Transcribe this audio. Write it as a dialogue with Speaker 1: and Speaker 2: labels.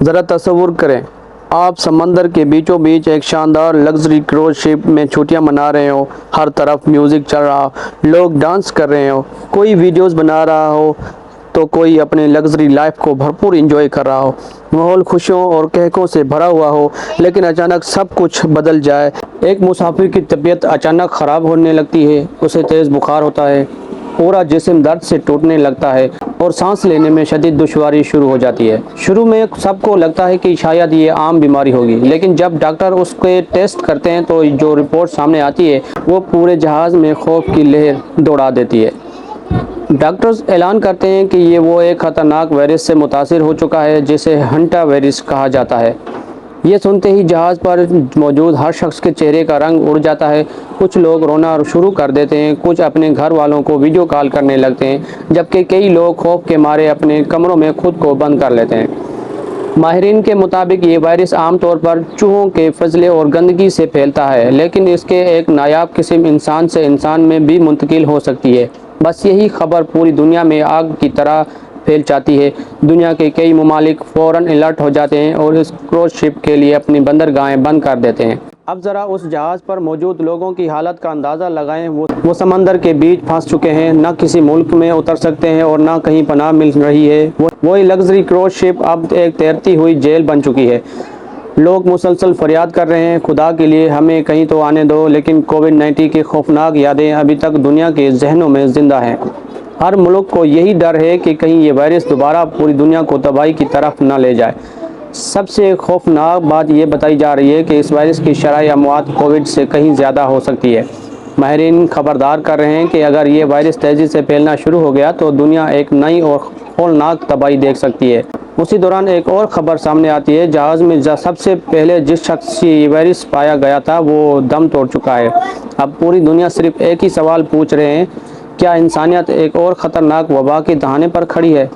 Speaker 1: ذرا تصور کریں، آپ سمندر کے بیچوں بیچ ایک شاندار لگژری کروز شپ میں چھٹیاں منا رہے ہو، ہر طرف میوزک چل رہا ہو، لوگ ڈانس کر رہے ہو، کوئی ویڈیوز بنا رہا ہو تو کوئی اپنے لگژری لائف کو بھرپور انجوائے کر رہا ہو، ماحول خوشیوں اور کہکوں سے بھرا ہوا ہو، لیکن اچانک سب کچھ بدل جائے۔ ایک مسافر کی طبیعت اچانک خراب ہونے لگتی ہے، اسے تیز بخار ہوتا ہے، پورا جسم درد سے ٹوٹنے لگتا ہے اور سانس لینے میں شدید دشواری شروع ہو جاتی ہے۔ شروع میں سب کو لگتا ہے کہ شاید یہ عام بیماری ہوگی، لیکن جب ڈاکٹر اس کے ٹیسٹ کرتے ہیں تو جو رپورٹ سامنے آتی ہے وہ پورے جہاز میں خوف کی لہر دوڑا دیتی ہے۔ ڈاکٹرز اعلان کرتے ہیں کہ وہ ایک خطرناک وائرس سے متاثر ہو چکا ہے جسے ہنٹا وائرس کہا جاتا ہے۔ یہ سنتے ہی جہاز پر موجود ہر شخص کے چہرے کا رنگ اڑ جاتا ہے، کچھ لوگ رونا شروع کر دیتے ہیں، کچھ اپنے گھر والوں کو ویڈیو کال کرنے لگتے ہیں، جبکہ کئی لوگ خوف کے مارے اپنے کمروں میں خود کو بند کر لیتے ہیں۔ ماہرین کے مطابق یہ وائرس عام طور پر چوہوں کے فضلے اور گندگی سے پھیلتا ہے، لیکن اس کے ایک نایاب قسم انسان سے انسان میں بھی منتقل ہو سکتی ہے۔ بس یہی خبر پوری دنیا میں آگ کی طرح پھیل جاتی ہے۔ دنیا کے کئی ممالک فوراً الرٹ ہو جاتے ہیں اور اس کروز شپ کے لیے اپنی بندرگاہیں بند کر دیتے ہیں۔ اب ذرا اس جہاز پر موجود لوگوں کی حالت کا اندازہ لگائیں۔ وہ سمندر کے بیچ پھنس چکے ہیں، نہ کسی ملک میں اتر سکتے ہیں اور نہ کہیں پناہ مل رہی ہے۔ وہی لگژری کروز شپ اب ایک تیرتی ہوئی جیل بن چکی ہے۔ لوگ مسلسل فریاد کر رہے ہیں، خدا کے لیے ہمیں کہیں تو آنے دو، لیکن کووڈ-19 کی خوفناک یادیں ابھی تک دنیا کے ذہنوں میں زندہ ہیں۔ ہر ملک کو یہی ڈر ہے کہ کہیں یہ وائرس دوبارہ پوری دنیا کو تباہی کی طرف نہ لے جائے۔ سب سے خوفناک بات یہ بتائی جا رہی ہے کہ اس وائرس کی شرح اموات کووڈ سے کہیں زیادہ ہو سکتی ہے۔ ماہرین خبردار کر رہے ہیں کہ اگر یہ وائرس تیزی سے پھیلنا شروع ہو گیا تو دنیا ایک نئی اور ہولناک تباہی دیکھ سکتی ہے۔ اسی دوران ایک اور خبر سامنے آتی ہے، جہاز میں سب سے پہلے جس شخص سے یہ وائرس پایا گیا تھا وہ دم توڑ چکا ہے۔ اب پوری دنیا صرف ایک ہی سوال پوچھ رہے ہیں، کیا انسانیت ایک اور خطرناک وبا کے دہانے پر کھڑی ہے؟